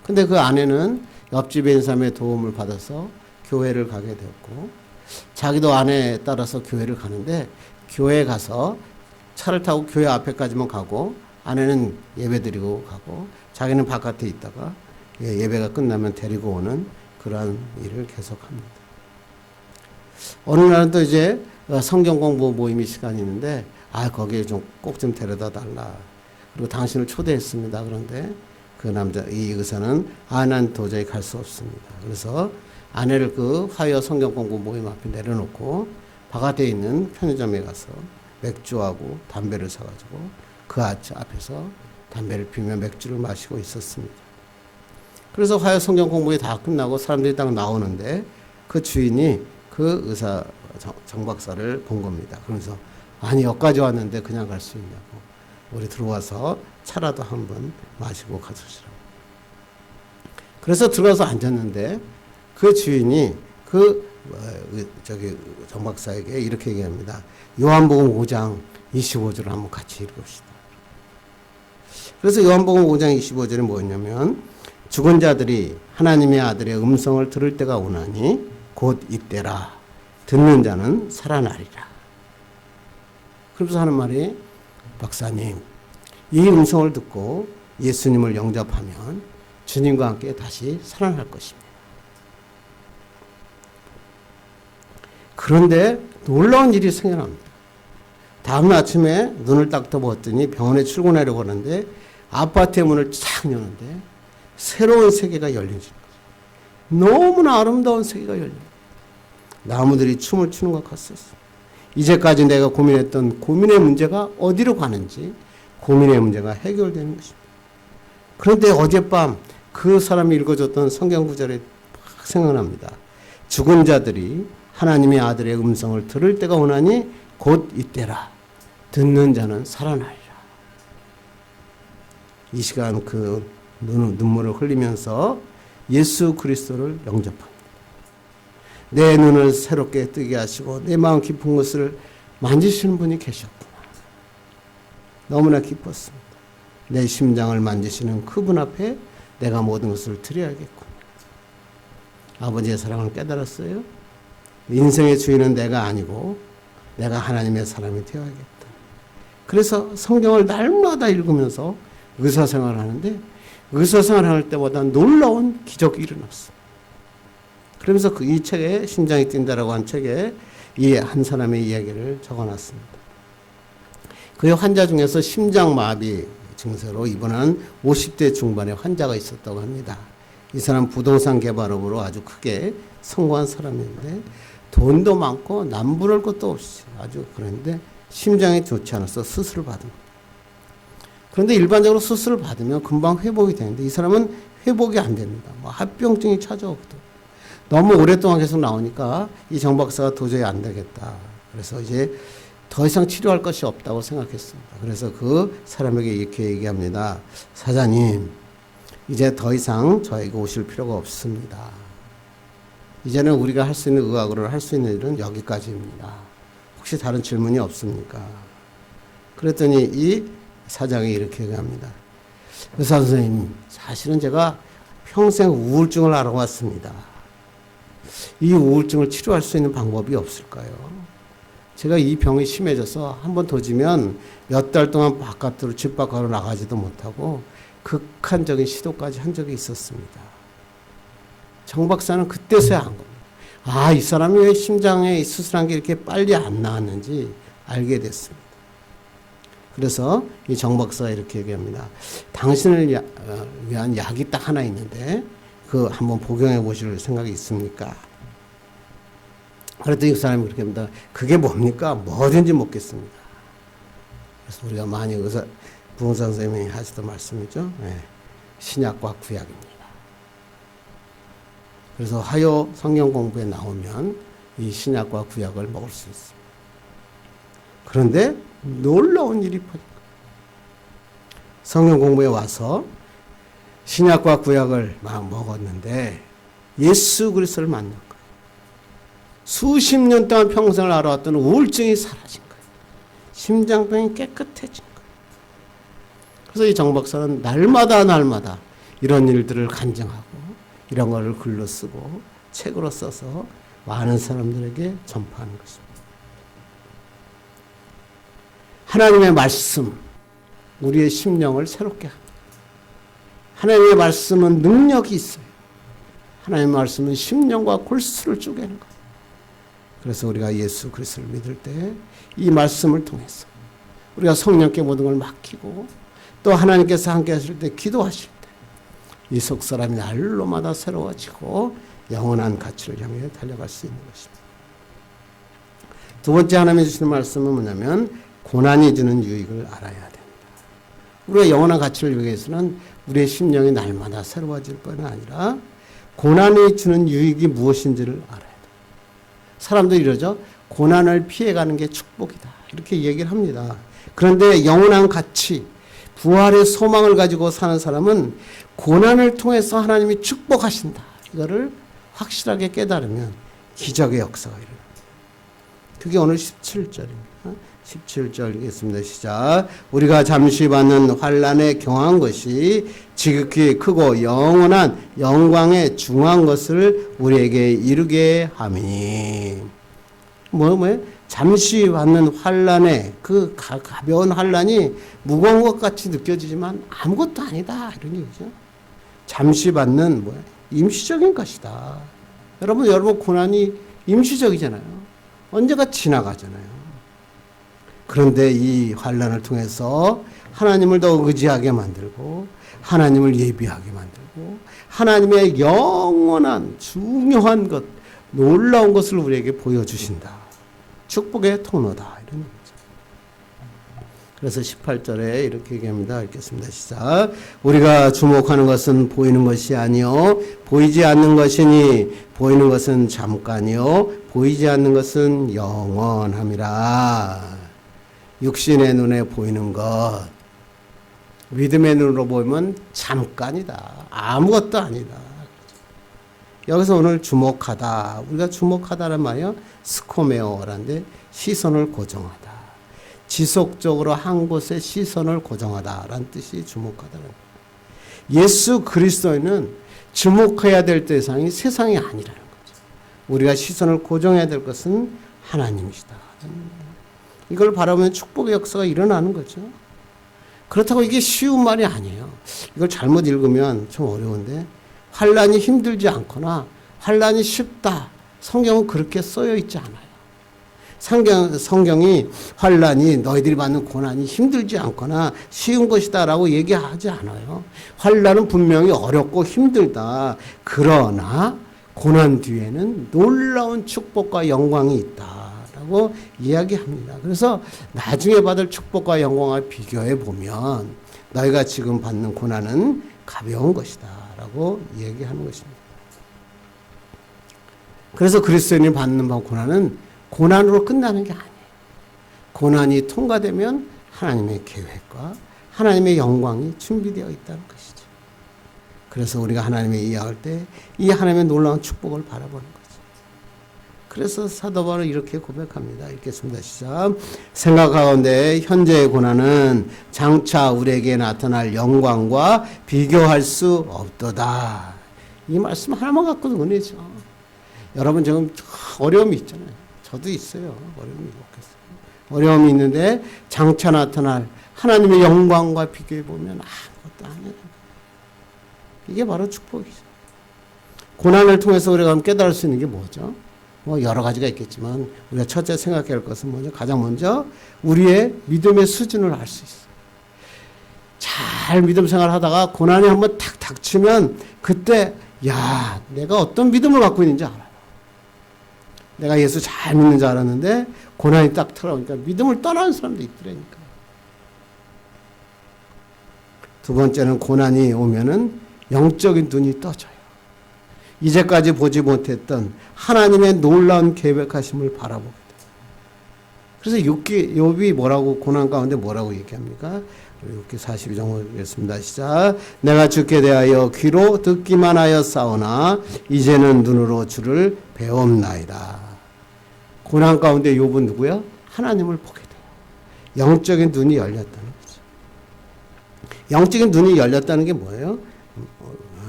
Speaker 2: 근데 그 아내는 옆집에 있는 사람의 도움을 받아서 교회를 가게 되었고 자기도 아내에 따라서 교회를 가는데 교회에 가서 차를 타고 교회 앞에까지만 가고 아내는 예배 드리고 가고 자기는 바깥에 있다가 예배가 끝나면 데리고 오는 그러한 일을 계속합니다. 어느 날은 또 이제 성경 공부 모임이 시간이 있는데 거기에 좀 꼭 좀 데려다 달라. 그리고 당신을 초대했습니다. 그런데 그 남자 이 의사는 난 도저히 갈 수 없습니다. 그래서 아내를 그 화요 성경 공부 모임 앞에 내려놓고 바깥에 있는 편의점에 가서 맥주하고 담배를 사가지고 그 앞에서 담배를 피우며 맥주를 마시고 있었습니다. 그래서 화요 성경 공부가 다 끝나고 사람들이 딱 나오는데 그 주인이 그 의사 정 박사를 본 겁니다. 그래서 아니 여기까지 왔는데 그냥 갈 수 있냐고. 우리 들어와서 차라도 한번 마시고 가주시라고. 그래서 들어가서 앉았는데 그 주인이 정 박사에게 이렇게 얘기합니다. 요한복음 5장 25절을 한번 같이 읽읍시다. 그래서 요한복음 5장 25절이 뭐였냐면 죽은 자들이 하나님의 아들의 음성을 들을 때가 오나니 곧 이때라. 듣는 자는 살아나리라. 그러면서 하는 말이 박사님, 이 음성을 듣고 예수님을 영접하면 주님과 함께 다시 살아날 것입니다. 그런데 놀라운 일이 생겨납니다. 다음 아침에 눈을 딱 떠봤더니 병원에 출근하려고 하는데 아파트의 문을 쫙 여는데 새로운 세계가 열리는 거죠. 너무나 아름다운 세계가 열립니다. 나무들이 춤을 추는 것 같았어요. 이제까지 내가 고민했던 고민의 문제가 어디로 가는지 고민의 문제가 해결되는 것입니다. 그런데 어젯밤 그 사람이 읽어줬던 성경 구절이 막 생각납니다. 죽은 자들이 하나님의 아들의 음성을 들을 때가 오나니 곧 이때라. 듣는 자는 살아나리라. 이 시간 그 눈물을 흘리면서 예수 그리스도를 영접합니다. 내 눈을 새롭게 뜨게 하시고 내 마음 깊은 것을 만지시는 분이 계셨구나. 너무나 기뻤습니다. 내 심장을 만지시는 그분 앞에 내가 모든 것을 드려야겠구나. 아버지의 사랑을 깨달았어요. 인생의 주인은 내가 아니고 내가 하나님의 사람이 되어야겠다. 그래서 성경을 날마다 읽으면서 의사생활을 하는데 의사생활을 할 때보다 놀라운 기적이 일어났어요. 그러면서 이 책에 심장이 뛴다라고 한 책에 이 한 사람의 이야기를 적어놨습니다. 그의 환자 중에서 심장마비 증세로 입원한 50대 중반의 환자가 있었다고 합니다. 이 사람 부동산 개발업으로 아주 크게 성공한 사람인데 돈도 많고 남부를 것도 없이 아주 그런데 심장이 좋지 않아서 수술을 받은 겁니다. 그런데 일반적으로 수술을 받으면 금방 회복이 되는데 이 사람은 회복이 안 됩니다. 합병증이 찾아오거든. 너무 오랫동안 계속 나오니까 이 정 박사가 도저히 안 되겠다. 그래서 이제 더 이상 치료할 것이 없다고 생각했습니다. 그래서 그 사람에게 이렇게 얘기합니다. 사장님, 이제 더 이상 저에게 오실 필요가 없습니다. 이제는 우리가 할 수 있는 의학으로 할 수 있는 일은 여기까지입니다. 혹시 다른 질문이 없습니까? 그랬더니 이 사장이 이렇게 얘기합니다. 의사 선생님, 사실은 제가 평생 우울증을 알아왔습니다. 이 우울증을 치료할 수 있는 방법이 없을까요? 제가 이 병이 심해져서 한 번 도지면 몇 달 동안 바깥으로 집 밖으로 나가지도 못하고 극한적인 시도까지 한 적이 있었습니다. 정 박사는 그때서야 한 겁니다. 이 사람이 왜 심장에 수술한 게 이렇게 빨리 안 나왔는지 알게 됐습니다. 그래서 이 정 박사가 이렇게 얘기합니다. 당신을 위한 약이 딱 하나 있는데 그 한번 복용해 보실 생각이 있습니까? 그랬더니 그 사람이 그렇게 합니다. 그게 뭡니까? 뭐든지 먹겠습니다. 그래서 우리가 많이 부흥사 선생님이 하시던 말씀이죠. 네. 신약과 구약입니다. 그래서 화요 성경 공부에 나오면 이 신약과 구약을 먹을 수 있습니다. 그런데 놀라운 일이 벌어진 거예요. 성경 공부에 와서 신약과 구약을 막 먹었는데 예수 그리스도를 만난 거예요. 수십 년 동안 평생을 알아왔던 우울증이 사라진 거예요. 심장병이 깨끗해진 거예요. 그래서 이 정 박사는 날마다 이런 일들을 간증하고 이런 거를 글로 쓰고 책으로 써서 많은 사람들에게 전파하는 것입니다. 하나님의 말씀, 우리의 심령을 새롭게 합니다. 하나님의 말씀은 능력이 있어요. 하나님의 말씀은 심령과 골수를 쪼개는 거예요. 그래서 우리가 예수 그리스도를 믿을 때 이 말씀을 통해서 우리가 성령께 모든 걸 맡기고 또 하나님께서 함께 하실 때 기도하실 때 이 속사람이 날로마다 새로워지고 영원한 가치를 향해 달려갈 수 있는 것입니다. 두 번째 하나님이 주시는 말씀은 뭐냐면 고난이 주는 유익을 알아야 됩니다. 우리가 영원한 가치를 위해서는 우리의 심령이 날마다 새로워질 뿐 아니라 고난이 주는 유익이 무엇인지를 알아야 돼요. 사람들이 이러죠. 고난을 피해가는 게 축복이다. 이렇게 얘기를 합니다. 그런데 영원한 가치, 부활의 소망을 가지고 사는 사람은 고난을 통해서 하나님이 축복하신다. 이거를 확실하게 깨달으면 기적의 역사가 일어납니다. 그게 오늘 17절입니다. 17절 읽겠습니다. 시작. 우리가 잠시 받는 환난에 경한 것이 지극히 크고 영원한 영광에 중한 것을 우리에게 이루게 함이니. 뭐예요? 잠시 받는 환난에 그 가벼운 환난이 무거운 것 같이 느껴지지만 아무것도 아니다. 이런 얘기죠. 잠시 받는 임시적인 것이다. 여러분 고난이 임시적이잖아요. 언제가 지나가잖아요. 그런데 이 환난을 통해서 하나님을 더 의지하게 만들고 하나님을 예비하게 만들고 하나님의 영원한 중요한 것, 놀라운 것을 우리에게 보여주신다. 축복의 통로다. 이런 얘기죠. 그래서 18절에 이렇게 얘기합니다. 읽겠습니다. 시작. 우리가 주목하는 것은 보이는 것이 아니요 보이지 않는 것이니 보이는 것은 잠깐이요 보이지 않는 것은 영원함이라. 육신의 눈에 보이는 것, 믿음의 눈으로 보면 잠깐이다. 아무것도 아니다. 여기서 오늘 주목하다. 우리가 주목하다는 말이요. 스코메오라는데 시선을 고정하다. 지속적으로 한 곳에 시선을 고정하다라는 뜻이 주목하다는 거예요. 예수 그리스도에는 주목해야 될 대상이 세상이 아니라는 거죠. 우리가 시선을 고정해야 될 것은 하나님이시다. 이걸 바라보면 축복의 역사가 일어나는 거죠. 그렇다고 이게 쉬운 말이 아니에요. 이걸 잘못 읽으면 좀 어려운데 환난이 힘들지 않거나 환난이 쉽다. 성경은 그렇게 써여 있지 않아요. 성경이 환난이 너희들이 받는 고난이 힘들지 않거나 쉬운 것이다라고 얘기하지 않아요. 환난은 분명히 어렵고 힘들다. 그러나 고난 뒤에는 놀라운 축복과 영광이 있다라고 이야기합니다. 그래서 나중에 받을 축복과 영광을 비교해 보면 너희가 지금 받는 고난은 가벼운 것이다 라고 얘기하는 것입니다. 그래서 그리스도인이 받는 고난은 고난으로 끝나는 게 아니에요. 고난이 통과되면 하나님의 계획과 하나님의 영광이 준비되어 있다는 것이죠. 그래서 우리가 하나님의 이해할 때 이 하나님의 놀라운 축복을 바라보는 거죠. 그래서 사도 바울은 이렇게 고백합니다. 읽겠습니다. 시작. 생각 가운데 현재의 고난은 장차 우리에게 나타날 영광과 비교할 수 없도다. 이 말씀 하나만 갖고도 은혜죠. 여러분 지금 어려움이 있잖아요. 저도 있어요. 어려움이 없겠어요. 어려움이 있는데 장차 나타날 하나님의 영광과 비교해 보면 아무것도 아니에요. 이게 바로 축복이죠. 고난을 통해서 우리가 깨달을 수 있는 게 뭐죠? 여러 가지가 있겠지만 우리가 첫째 생각해야 할 것은 뭐죠? 가장 먼저 우리의 믿음의 수준을 알 수 있어요. 잘 믿음 생활하다가 고난이 한번 탁 닥치면 그때 야, 내가 어떤 믿음을 갖고 있는지 알아요. 내가 예수 잘 믿는 줄 알았는데 고난이 딱 들어오니까 믿음을 떠나는 사람도 있더라니까. 두 번째는 고난이 오면은 영적인 눈이 떠져요. 이제까지 보지 못했던 하나님의 놀라운 계획하심을 바라보게 돼요. 그래서 욥이 뭐라고 고난 가운데 뭐라고 얘기합니까? 욥기 42장 읽겠습니다. 시작. 내가 주께 대하여 귀로 듣기만 하였사오나 이제는 눈으로 주를 배움나이다. 고난 가운데 욥은 누구야? 하나님을 보게 돼요. 영적인 눈이 열렸다는 거죠. 영적인 눈이 열렸다는 게 뭐예요?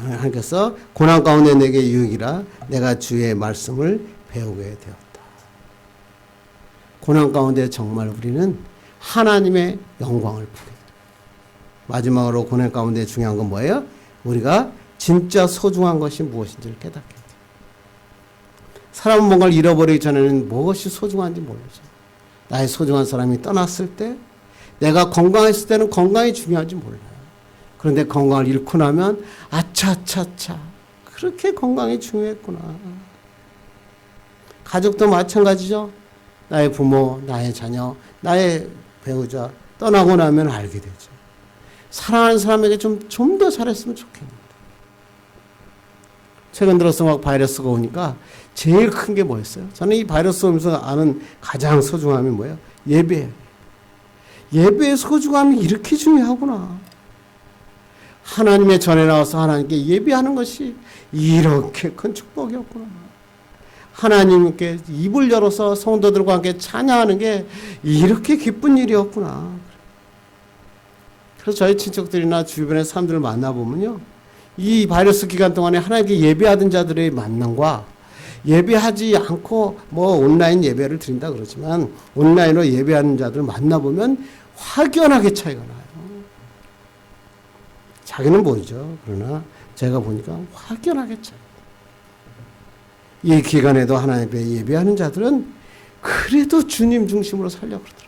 Speaker 2: 하나님께서 고난 가운데 내게 유익이라 내가 주의 말씀을 배우게 되었다. 고난 가운데 정말 우리는 하나님의 영광을 보게 돼요. 마지막으로 고난 가운데 중요한 건 뭐예요? 우리가 진짜 소중한 것이 무엇인지를 깨닫게 돼요. 사람은 뭔가를 잃어버리기 전에는 무엇이 소중한지 모르죠. 나의 소중한 사람이 떠났을 때, 내가 건강했을 때는 건강이 중요한지 몰라요. 그런데 건강을 잃고 나면 아차차차 그렇게 건강이 중요했구나. 가족도 마찬가지죠. 나의 부모, 나의 자녀, 나의 배우자 떠나고 나면 알게 되죠. 사랑하는 사람에게 좀 더 잘했으면 좋겠는데. 최근 들어서 막 바이러스가 오니까 제일 큰 게 뭐였어요? 저는 이 바이러스 오면서 아는 가장 소중함이 뭐예요? 예배예요. 예배의 소중함이 이렇게 중요하구나. 하나님의 전에 나와서 하나님께 예배하는 것이 이렇게 큰 축복이었구나. 하나님께 입을 열어서 성도들과 함께 찬양하는 게 이렇게 기쁜 일이었구나. 그래서 저희 친척들이나 주변의 사람들을 만나보면요, 이 바이러스 기간 동안에 하나님께 예배하던 자들의 만남과 예배하지 않고 뭐 온라인 예배를 드린다 그러지만 온라인으로 예배하는 자들을 만나보면 확연하게 차이가 나요. 자기는 보이죠. 그러나 제가 보니까 확연하게 차이. 이 기간에도 하나님 앞에 예배하는 자들은 그래도 주님 중심으로 살려고 그러더라고요.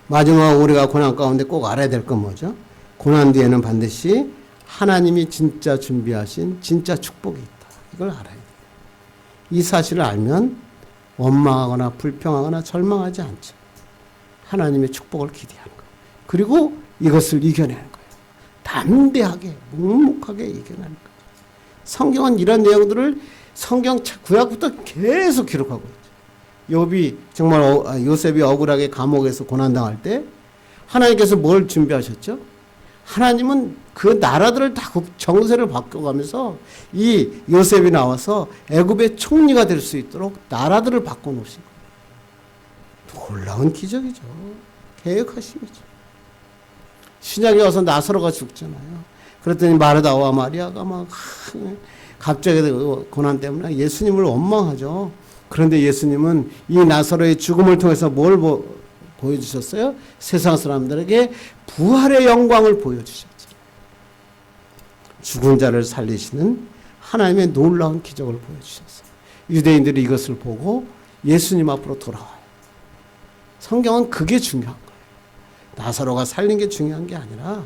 Speaker 2: 마지막 우리가 고난 가운데 꼭 알아야 될 건 뭐죠? 고난 뒤에는 반드시 하나님이 진짜 준비하신 진짜 축복이 있다. 이걸 알아야 돼요. 이 사실을 알면 원망하거나 불평하거나 절망하지 않죠. 하나님의 축복을 기대하는 거예요. 그리고 이것을 이겨내는 거예요. 담대하게 묵묵하게 이겨내는 거예요. 성경은 이런 내용들을 성경 구약부터 계속 기록하고 있죠. 욥이 정말 요셉이 억울하게 감옥에서 고난당할 때 하나님께서 뭘 준비하셨죠? 하나님은 그 나라들을 다 정세를 바꿔가면서 이 요셉이 나와서 애굽의 총리가 될 수 있도록 나라들을 바꿔놓으신 거예요. 놀라운 기적이죠. 계획하심이죠. 신약에 와서 나사로가 죽잖아요. 그랬더니 마르다와 마리아가 막 갑자기 고난 때문에 예수님을 원망하죠. 그런데 예수님은 이 나사로의 죽음을 통해서 뭘 보여주셨어요? 세상 사람들에게 부활의 영광을 보여주셨죠. 죽은 자를 살리시는 하나님의 놀라운 기적을 보여주셨어요. 유대인들이 이것을 보고 예수님 앞으로 돌아와요. 성경은 그게 중요한 거예요. 나사로가 살린 게 중요한 게 아니라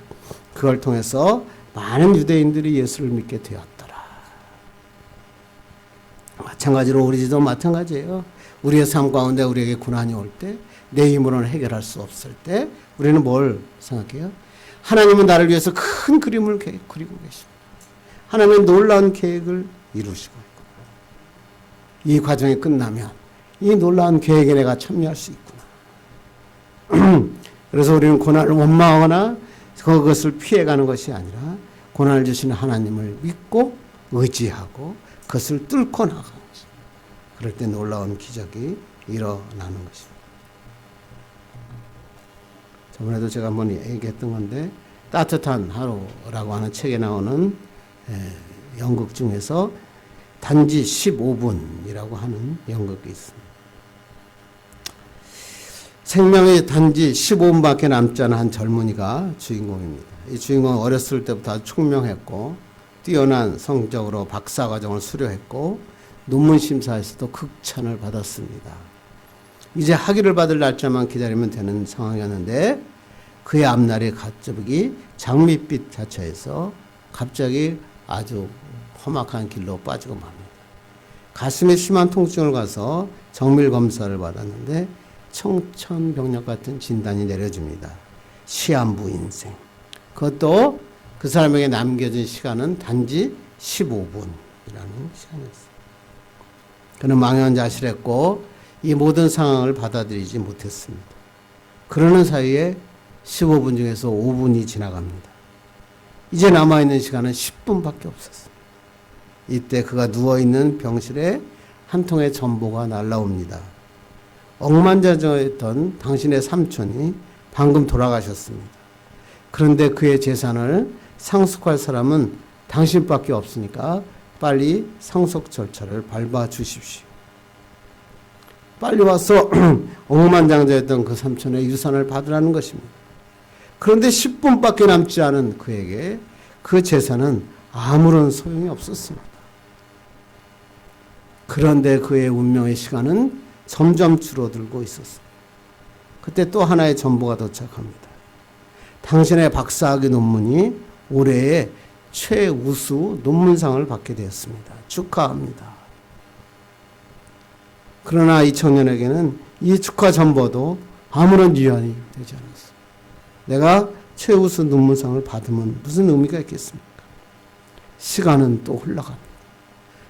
Speaker 2: 그걸 통해서 많은 유대인들이 예수를 믿게 되었더라. 마찬가지로 우리 지도 마찬가지예요. 우리의 삶 가운데 우리에게 고난이 올 때, 내 힘으로는 해결할 수 없을 때 우리는 뭘 생각해요? 하나님은 나를 위해서 큰 그림을 그리고 계십니다. 하나님은 놀라운 계획을 이루시고 있구나. 이 과정이 끝나면 이 놀라운 계획에 내가 참여할 수 있구나. 그래서 우리는 고난을 원망하거나 그것을 피해가는 것이 아니라 고난을 주시는 하나님을 믿고 의지하고 그것을 뚫고 나가는 것입니다. 그럴 때 놀라운 기적이 일어나는 것입니다. 저번에도 제가 한번 얘기했던 건데 따뜻한 하루라고 하는 책에 나오는 연극 중에서 단지 15분이라고 하는 연극이 있습니다. 생명이 단지 15분밖에 남지 않은 한 젊은이가 주인공입니다. 이 주인공은 어렸을 때부터 아주 총명했고 뛰어난 성적으로 박사과정을 수료했고 논문 심사에서도 극찬을 받았습니다. 이제 학위를 받을 날짜만 기다리면 되는 상황이었는데 그의 앞날이 갑자기 장밋빛 자체에서 갑자기 아주 험악한 길로 빠지고 맙니다. 가슴에 심한 통증을 가서 정밀 검사를 받았는데 청천벽력 같은 진단이 내려집니다. 시한부 인생. 그것도 그 사람에게 남겨진 시간은 단지 15분이라는 시간이었어요. 그는 망연자실했고 이 모든 상황을 받아들이지 못했습니다. 그러는 사이에 15분 중에서 5분이 지나갑니다. 이제 남아있는 시간은 10분밖에 없었습니다. 이때 그가 누워있는 병실에 한 통의 전보가 날라옵니다. 억만장자였던 당신의 삼촌이 방금 돌아가셨습니다. 그런데 그의 재산을 상속할 사람은 당신밖에 없으니까 빨리 상속 절차를 밟아 주십시오. 빨리 와서 억만장자였던 그 삼촌의 유산을 받으라는 것입니다. 그런데 10분밖에 남지 않은 그에게 그 재산은 아무런 소용이 없었습니다. 그런데 그의 운명의 시간은 점점 줄어들고 있었습니다. 그때 또 하나의 전보가 도착합니다. 당신의 박사학위 논문이 올해의 최우수 논문상을 받게 되었습니다. 축하합니다. 그러나 이 청년에게는 이 축하 전보도 아무런 유한이 되지 않았어요. 내가 최우수 논문상을 받으면 무슨 의미가 있겠습니까? 시간은 또 흘러갑니다.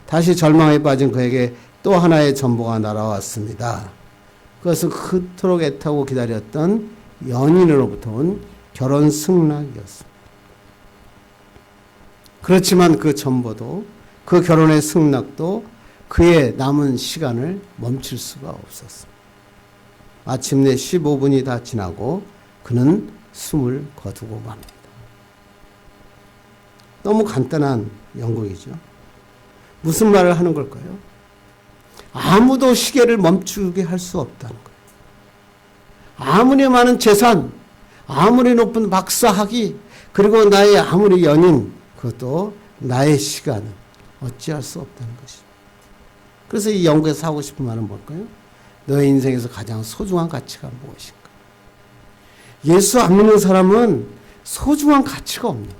Speaker 2: 다시 절망에 빠진 그에게 또 하나의 전보가 날아왔습니다. 그것은 그토록 애타고 기다렸던 연인으로부터 온 결혼 승낙이었습니다. 그렇지만 그 전보도 그 결혼의 승낙도 그의 남은 시간을 멈출 수가 없었습니다. 마침내 15분이 다 지나고 그는 숨을 거두고 맙니다. 너무 간단한 연극이죠. 무슨 말을 하는 걸까요? 아무도 시계를 멈추게 할 수 없다는 거예요. 아무리 많은 재산, 아무리 높은 박사학위, 그리고 나의 아무리 연인, 그것도 나의 시간은 어찌할 수 없다는 것입니다. 그래서 이 연구에서 하고 싶은 말은 뭘까요? 너의 인생에서 가장 소중한 가치가 무엇인가? 예수 안 믿는 사람은 소중한 가치가 없는 거예요.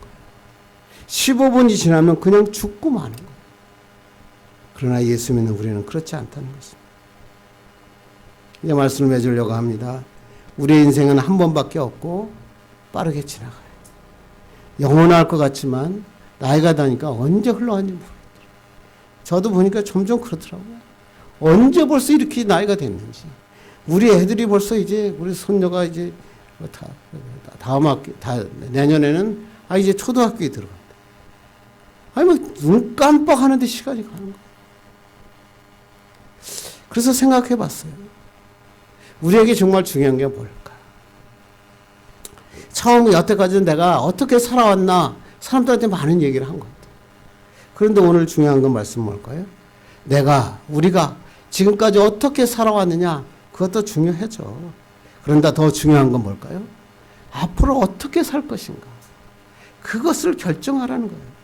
Speaker 2: 15분이 지나면 그냥 죽고 마는 거예요. 그러나 예수 믿는 우리는 그렇지 않다는 것입니다. 이 말씀을 맺으려고 합니다. 우리의 인생은 한 번밖에 없고 빠르게 지나가요. 영원할 것 같지만 나이가 다니까 언제 흘러가는지 모르겠더라고요. 저도 보니까 점점 그렇더라고요. 언제 벌써 이렇게 나이가 됐는지. 우리 애들이 벌써 이제 우리 손녀가 이제 다음 학기, 내년에는 이제 초등학교에 들어간다. 아니 뭐 눈 깜빡하는데 시간이 가는 거예요. 그래서 생각해 봤어요. 우리에게 정말 중요한 게 뭘까? 처음 여태까지는 내가 어떻게 살아왔나 사람들한테 많은 얘기를 한 것 같아요. 그런데 오늘 중요한 건 말씀 뭘까요? 우리가 지금까지 어떻게 살아왔느냐 그것도 중요하죠. 그런데 더 중요한 건 뭘까요? 앞으로 어떻게 살 것인가 그것을 결정하라는 거예요.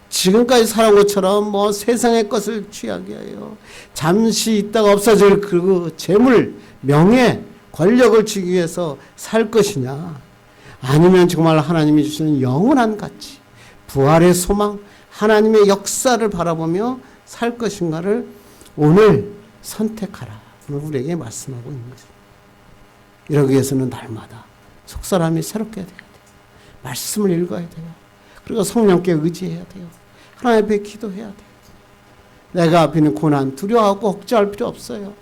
Speaker 2: 지금까지 살아온 것처럼 뭐 세상의 것을 취하게 하여 잠시 있다가 없어질 그 재물, 명예, 권력을 주기 위해서 살 것이냐 아니면 정말 하나님이 주시는 영원한 가치, 부활의 소망, 하나님의 역사를 바라보며 살 것인가를 오늘 선택하라. 오늘 우리에게 말씀하고 있는 거죠. 이러기 위해서는 날마다 속사람이 새롭게 돼야 돼요. 말씀을 읽어야 돼요. 그리고 성령께 의지해야 돼요. 하나님 앞에 기도해야 돼요. 내가 앞에 있는 고난 두려워하고 걱정할 필요 없어요.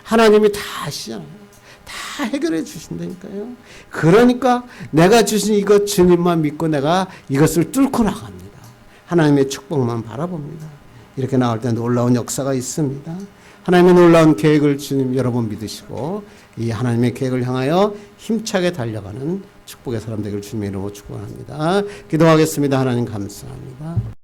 Speaker 2: 하나님이 다 아시잖아요. 다 해결해 주신다니까요. 그러니까 내가 주신 이것 주님만 믿고 내가 이것을 뚫고 나갑니다. 하나님의 축복만 바라봅니다. 이렇게 나올 때 놀라운 역사가 있습니다. 하나님의 놀라운 계획을 주님 여러분 믿으시고 이 하나님의 계획을 향하여 힘차게 달려가는 축복의 사람 되기를 주님의 이름으로 축원합니다. 기도하겠습니다. 하나님 감사합니다.